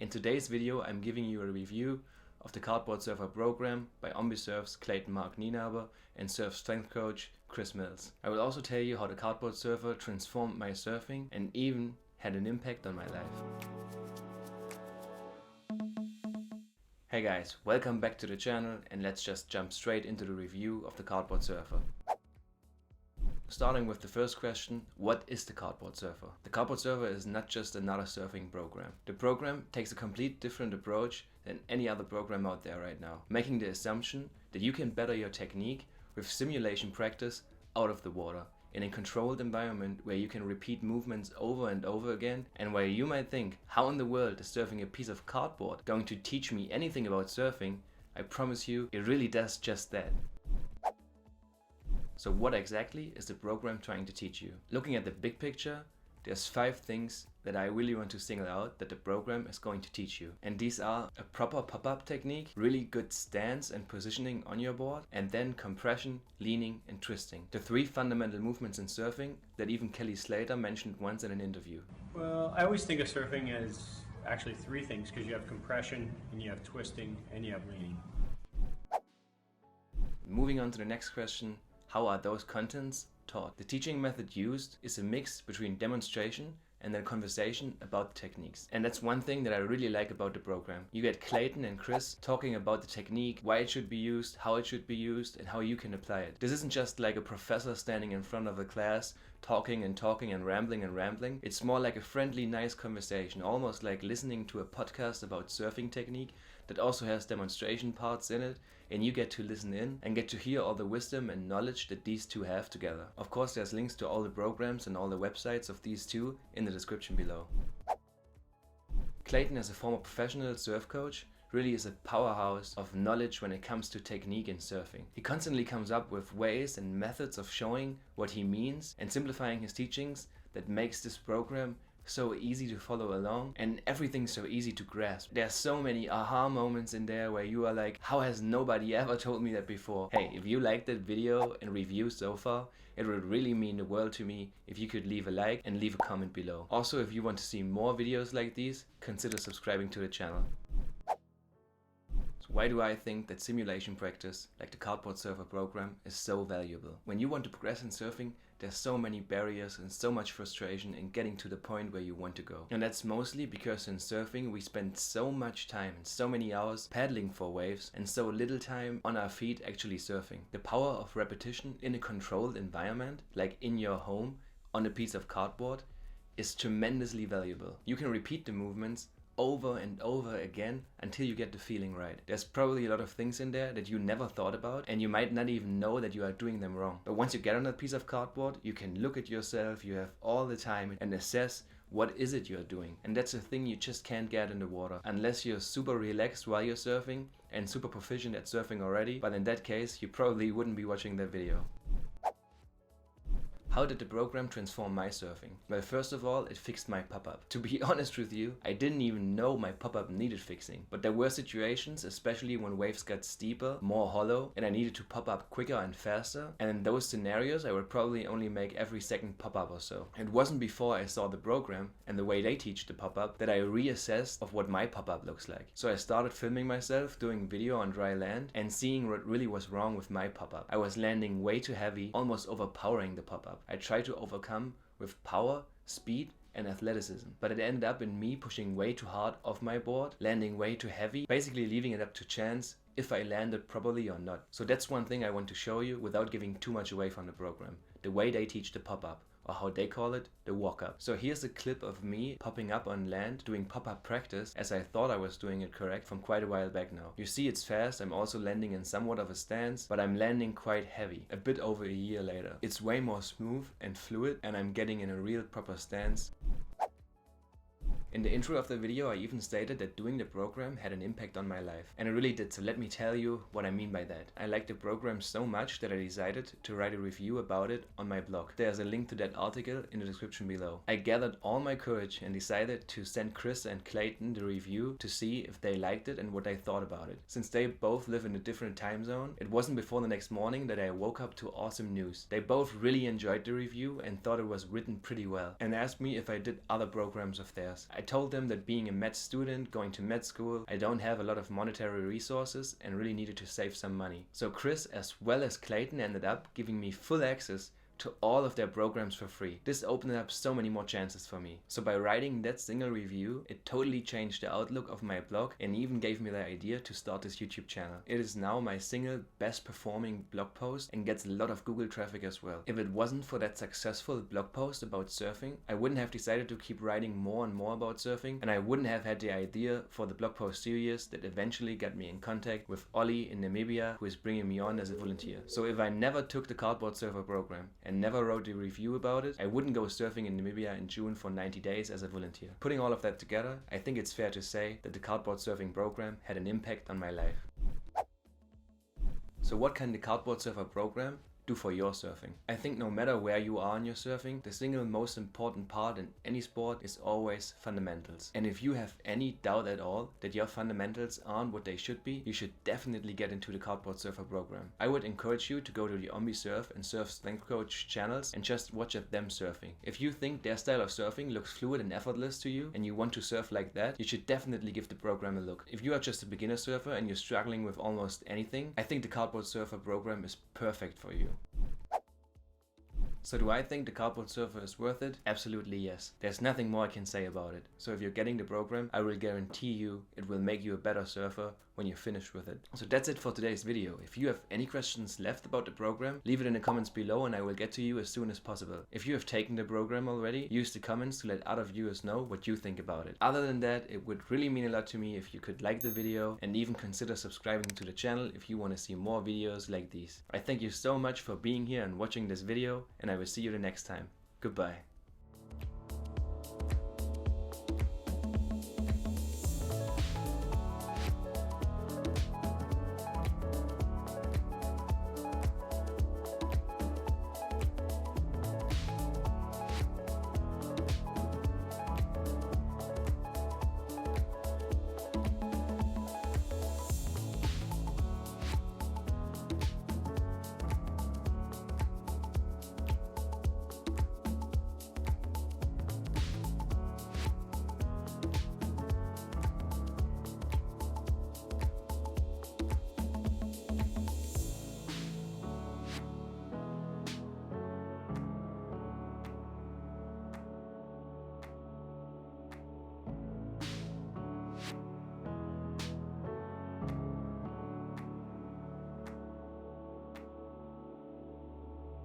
In today's video I'm giving you a review of the Cardboard Surfer program by Ombe Surf's Clayton Mark Nienaber and surf strength coach Cris Mills. I will also tell you how the Cardboard Surfer transformed my surfing and even had an impact on my life. Hey guys, welcome back to the channel and let's just jump straight into the review of the Cardboard Surfer. Starting with the first question, what is the Cardboard Surfer? The Cardboard Surfer is not just another surfing program. The program takes a complete different approach than any other program out there right now, making the assumption that you can better your technique with simulation practice out of the water, in a controlled environment where you can repeat movements over and over again, and where you might think, how in the world is surfing a piece of cardboard going to teach me anything about surfing? I promise you, it really does just that. So what exactly is the program trying to teach you? Looking at the big picture, there's 5 things that I really want to single out that the program is going to teach you. And these are a proper pop-up technique, really good stance and positioning on your board, and then compression, leaning and twisting. The 3 fundamental movements in surfing that even Kelly Slater mentioned once in an interview. Well, I always think of surfing as actually 3 things, because you have compression and you have twisting and you have leaning. Moving on to the next question. How are those contents taught? The teaching method used is a mix between demonstration and then conversation about the techniques. And that's one thing that I really like about the program. You get Clayton and Cris talking about the technique, why it should be used, how it should be used, and how you can apply it. This isn't just like a professor standing in front of a class talking and rambling. It's more like a friendly, nice conversation, almost like listening to a podcast about surfing technique that also has demonstration parts in it, and you get to listen in and get to hear all the wisdom and knowledge that these two have together. Of course, there's links to all the programs and all the websites of these two in the description below. Clayton, as a former professional surf coach, really is a powerhouse of knowledge when it comes to technique in surfing. He constantly comes up with ways and methods of showing what he means and simplifying his teachings that makes this program so easy to follow along and everything so easy to grasp. There's so many aha moments in there where you are like, how has nobody ever told me that before? Hey, if you liked that video and review so far, it would really mean the world to me if you could leave a like and leave a comment below. Also, if you want to see more videos like these, consider subscribing to the channel. Why do I think that simulation practice, like the Cardboard Surfer program, is so valuable? When you want to progress in surfing, there's so many barriers and so much frustration in getting to the point where you want to go. And that's mostly because in surfing we spend so much time and so many hours paddling for waves and so little time on our feet actually surfing. The power of repetition in a controlled environment, like in your home, on a piece of cardboard, is tremendously valuable. You can repeat the movements over and over again until you get the feeling right. There's probably a lot of things in there that you never thought about and you might not even know that you are doing them wrong. But once you get on that piece of cardboard, you can look at yourself, you have all the time and assess what is it you're doing. And that's a thing you just can't get in the water unless you're super relaxed while you're surfing and super proficient at surfing already. But in that case, you probably wouldn't be watching that video. How did the program transform my surfing? Well, first of all, it fixed my pop-up. To be honest with you, I didn't even know my pop-up needed fixing. But there were situations, especially when waves got steeper, more hollow, and I needed to pop up quicker and faster. And in those scenarios, I would probably only make every second pop-up or so. It wasn't before I saw the program and the way they teach the pop-up that I reassessed of what my pop-up looks like. So I started filming myself doing video on dry land and seeing what really was wrong with my pop-up. I was landing way too heavy, almost overpowering the pop-up. I tried to overcome with power, speed and athleticism, but it ended up in me pushing way too hard off my board, landing way too heavy, basically leaving it up to chance if I landed properly or not. So that's one thing I want to show you without giving too much away from the program, the way they teach the pop-up, or how they call it, the walk-up. So here's a clip of me popping up on land, doing pop-up practice as I thought I was doing it correct from quite a while back now. You see it's fast, I'm also landing in somewhat of a stance, but I'm landing quite heavy, a bit over a year later. It's way more smooth and fluid and I'm getting in a real proper stance. In the intro of the video I even stated that doing the program had an impact on my life. And it really did, so let me tell you what I mean by that. I liked the program so much that I decided to write a review about it on my blog. There's a link to that article in the description below. I gathered all my courage and decided to send Cris and Clayton the review to see if they liked it and what they thought about it. Since they both live in a different time zone, it wasn't before the next morning that I woke up to awesome news. They both really enjoyed the review and thought it was written pretty well and asked me if I did other programs of theirs. I told them that being a med student, going to med school, I don't have a lot of monetary resources and really needed to save some money. So Cris as well as Clayton ended up giving me full access to all of their programs for free. This opened up so many more chances for me. So by writing that single review, it totally changed the outlook of my blog and even gave me the idea to start this YouTube channel. It is now my single best performing blog post and gets a lot of Google traffic as well. If it wasn't for that successful blog post about surfing, I wouldn't have decided to keep writing more and more about surfing, and I wouldn't have had the idea for the blog post series that eventually got me in contact with Ollie in Namibia, who is bringing me on as a volunteer. So if I never took the Cardboard Surfer program and never wrote a review about it, I wouldn't go surfing in Namibia in June for 90 days as a volunteer. Putting all of that together, I think it's fair to say that the Cardboard Surfing program had an impact on my life. So what can the Cardboard Surfer program do for your surfing? I think no matter where you are in your surfing, the single most important part in any sport is always fundamentals. And if you have any doubt at all that your fundamentals aren't what they should be, you should definitely get into the Cardboard Surfer program. I would encourage you to go to the Ombe Surf and Surf Strength Coach channels and just watch at them surfing. If you think their style of surfing looks fluid and effortless to you and you want to surf like that, you should definitely give the program a look. If you are just a beginner surfer and you're struggling with almost anything, I think the Cardboard Surfer program is perfect for you. So do I think the Cardboard Surfer is worth it? Absolutely yes. There's nothing more I can say about it. So if you're getting the program, I will guarantee you it will make you a better surfer when you're finished with it. So that's it for today's video. If you have any questions left about the program, leave it in the comments below and I will get to you as soon as possible. If you have taken the program already, use the comments to let other viewers know what you think about it. Other than that, it would really mean a lot to me if you could like the video and even consider subscribing to the channel if you want to see more videos like these. I thank you so much for being here and watching this video, and I will see you the next time. Goodbye.